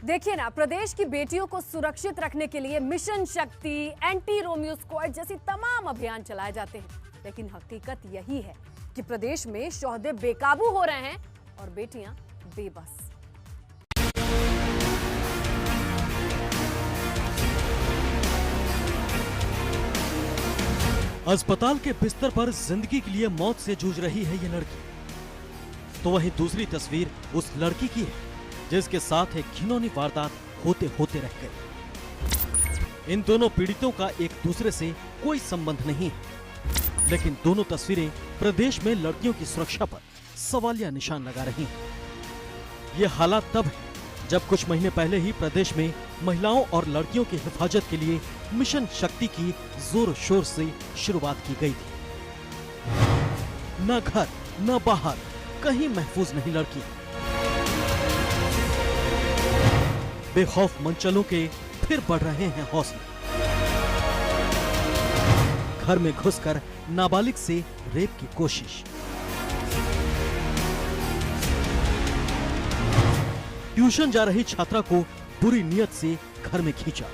देखिए ना, प्रदेश की बेटियों को सुरक्षित रखने के लिए मिशन शक्ति, एंटी रोमियो स्क्वाड जैसी तमाम अभियान चलाए जाते हैं, लेकिन हकीकत यही है कि प्रदेश में शौहदे बेकाबू हो रहे हैं और बेटियां बेबस। अस्पताल के बिस्तर पर जिंदगी के लिए मौत से जूझ रही है ये लड़की। तो वहीं दूसरी तस्वीर उस लड़की की है जिसके साथ एक घिनौनी वारदात होते होते रह गई। इन दोनों पीड़ितों का एक दूसरे से कोई संबंध नहीं है, लेकिन दोनों तस्वीरें प्रदेश में लड़कियों की सुरक्षा पर सवालिया निशान लगा रही हैं। ये हालात तब है जब कुछ महीने पहले ही प्रदेश में महिलाओं और लड़कियों की हिफाजत के लिए मिशन शक्ति की जोर शोर से शुरुआत की गई थी। न घर न बाहर, कहीं महफूज नहीं लड़की। बेखौफ मंचलों के फिर बढ़ रहे हैं हौसले। घर में घुसकर नाबालिग से रेप की कोशिश। ट्यूशन जा रही छात्रा को बुरी नीयत से घर में खींचा।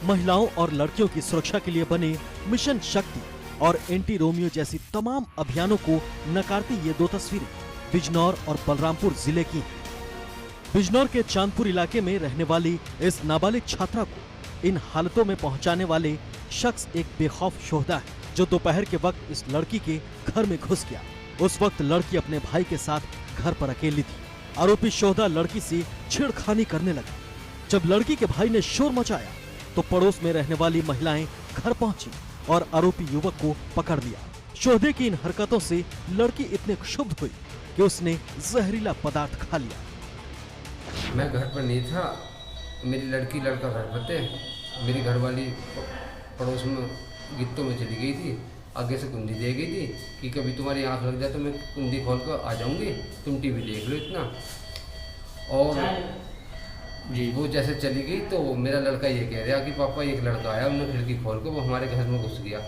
महिलाओं और लड़कियों की सुरक्षा के लिए बने मिशन शक्ति और एंटी रोमियो जैसी तमाम अभियानों को नकारती ये दो तस्वीरें बिजनौर और बलरामपुर जिले की हैं। बिजनौर के चांदपुर इलाके में रहने वाली इस नाबालिग छात्रा को इन हालतों में पहुंचाने वाले शख्स एक बेखौफ शोहदा है जो दोपहर के वक्त इस लड़की के घर में घुस गया। उस वक्त लड़की अपने भाई के साथ घर पर अकेली थी। आरोपी शोहदा लड़की से छेड़खानी करने लगा। जब लड़की के भाई ने शोर मचाया तो पड़ोस में रहने वाली महिलाएं घर पहुंची और आरोपी युवक को पकड़ लिया। शोहदे की इन हरकतों से लड़की इतने क्षुब्ध हुई कि उसने जहरीला पदार्थ खा लिया। मैं घर पर नहीं था, मेरी लड़की लड़का घर पर थे। मेरी घरवाली पड़ोस में गित्तों में चली गई थी, आगे से कुंडी दे गई थी कि कभी तुम्हारी आंख लग जाए तो मैं कुंडी खोल कर आ जाऊंगी, तुम टीवी देख लो इतना। और जी वो जैसे चली गई तो मेरा लड़का ये कह रहा कि पापा एक लड़का आया, उन्होंने खिड़की खोल कर वो हमारे घर में घुस गया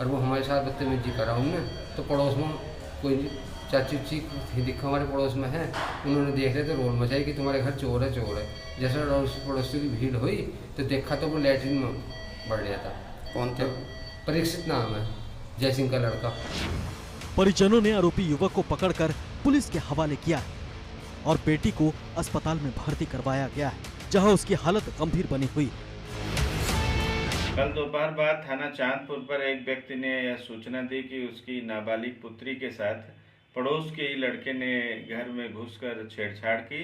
और वो हमारे साथ बदतमीजी करा उनने। तो पड़ोस में कोई चाची उची दिखा हमारे पड़ोस में है, उन्होंने देख रहे तो रोल मचाई कि तुम्हारे घर चोर है चोर है। जैसे पड़ोसियों की भीड़ हुई तो देखा तो वो लैट्रिन में बढ़ गया था। कौन थे? परीक्षित नाम है, जय सिंह का लड़का। परिजनों ने आरोपी युवक को पकड़कर पुलिस के हवाले किया है और बेटी को अस्पताल में भर्ती करवाया गया है, जहां उसकी हालत गंभीर बनी हुई। कल दोपहर बाद थाना चांदपुर पर एक व्यक्ति ने यह सूचना दी कि उसकी नाबालिग पुत्री के साथ पड़ोस के ही लड़के ने घर में घुसकर छेड़छाड़ की,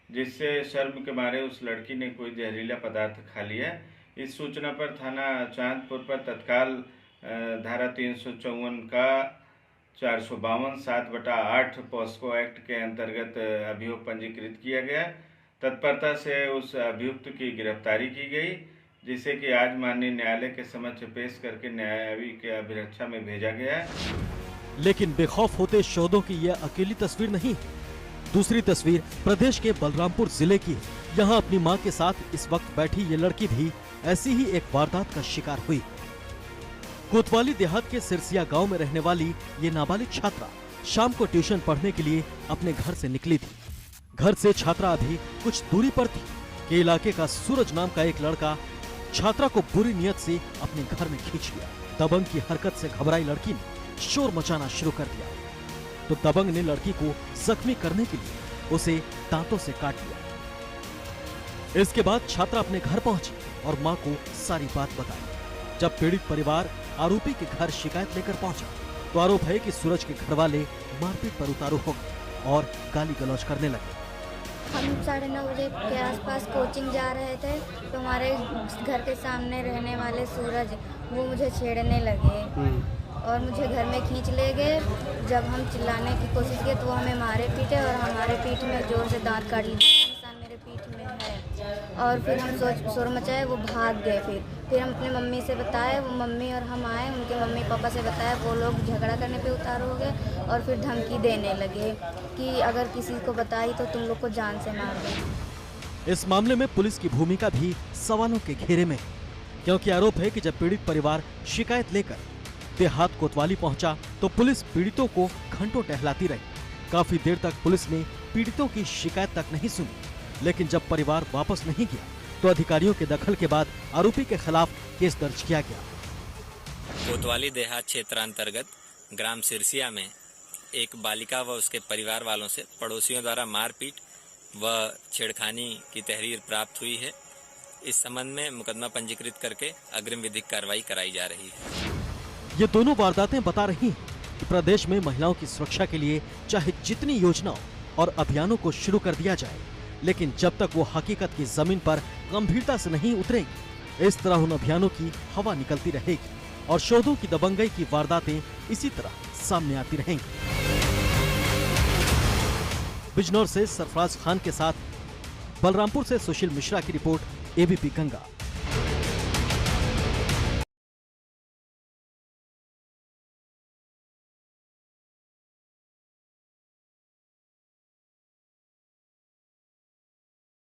जिससे शर्म के मारे उस लड़की ने कोई जहरीला पदार्थ खा लिया। इस सूचना पर थाना चांदपुर पर तत्काल धारा 354 का 452 7/8 पॉस्को एक्ट के अंतर्गत अभियोग पंजीकृत किया गया। तत्परता से उस अभियुक्त की गिरफ्तारी की गई, जिसे कि आज माननीय न्यायालय के समक्ष पेश करके न्यायिक अभिरक्षा में भेजा गया है। लेकिन बेखौफ होते शोधों की यह अकेली तस्वीर नहीं है। दूसरी तस्वीर प्रदेश के बलरामपुर जिले की है। यहाँ अपनी मां के साथ इस वक्त बैठी ये लड़की भी ऐसी ही एक वारदात का शिकार हुई। कोतवाली देहात के सिरसिया गांव में रहने वाली ये नाबालिग छात्रा शाम को ट्यूशन पढ़ने के लिए अपने घर से निकली थी। घर से छात्रा अभी कुछ दूरी पर थी कि इलाके का सूरज नाम का एक लड़का छात्रा को बुरी नियत से अपने घर में खींच लिया। दबंग की हरकत से घबराई लड़की ने शोर मचाना शुरू कर दिया तो दबंग ने लड़की को जख्मी करने के लिए उसे दांतों से काट लिया। इसके बाद छात्रा अपने घर पहुंची और मां को सारी बात बताई। जब पीड़ित परिवार आरोपी के घर शिकायत लेकर पहुंचा तो आरोप है कि सूरज के घर वाले मारपीट पर उतारू हो गए और गाली गलौज करने लगे। हम 9:30 बजे के आसपास कोचिंग जा रहे थे तो हमारे घर के सामने रहने वाले सूरज वो मुझे छेड़ने लगे और मुझे घर में खींच ले गए। जब हम चिल्लाने की कोशिश की तो वो हमें मारे पीटे और हमारे पीठ में जोर से दांत काट लिए। निशान मेरे पीठ में है और फिर हम शोर मचाए, वो भाग गए। फिर हम अपने मम्मी से बताए, वो मम्मी और हम आए, उनके मम्मी पापा से बताया, वो लोग झगड़ा करने पे उतार हो गए और फिर धमकी देने लगे कि अगर किसी को बताई तो तुम लोग को जान से मार दें। इस मामले में पुलिस की भूमिका भी सवालों के घेरे में है, क्योंकि आरोप है कि जब पीड़ित परिवार शिकायत लेकर देहात कोतवाली पहुंचा तो पुलिस पीड़ितों को घंटों टहलाती रही। काफी देर तक पुलिस ने पीड़ितों की शिकायत तक नहीं सुनी, लेकिन जब परिवार वापस नहीं गया तो अधिकारियों के दखल के बाद आरोपी के खिलाफ केस दर्ज किया गया। कोतवाली देहात क्षेत्र अंतर्गत ग्राम सिरसिया में एक बालिका व उसके परिवार वालों से पड़ोसियों द्वारा मारपीट व छेड़खानी की तहरीर प्राप्त हुई है। इस संबंध में मुकदमा पंजीकृत करके अग्रिम विधिक कार्रवाई कराई जा रही है। ये दोनों वारदातें बता रही हैं कि प्रदेश में महिलाओं की सुरक्षा के लिए चाहे जितनी योजनाओं और अभियानों को शुरू कर दिया जाए, लेकिन जब तक वो हकीकत की जमीन पर गंभीरता से नहीं उतरेंगी, इस तरह उन अभियानों की हवा निकलती रहेगी और शोधों की दबंगई की वारदातें इसी तरह सामने आती रहेंगी। बिजनौर से सरफराज खान के साथ बलरामपुर से सुशील मिश्रा की रिपोर्ट, एबीपी गंगा।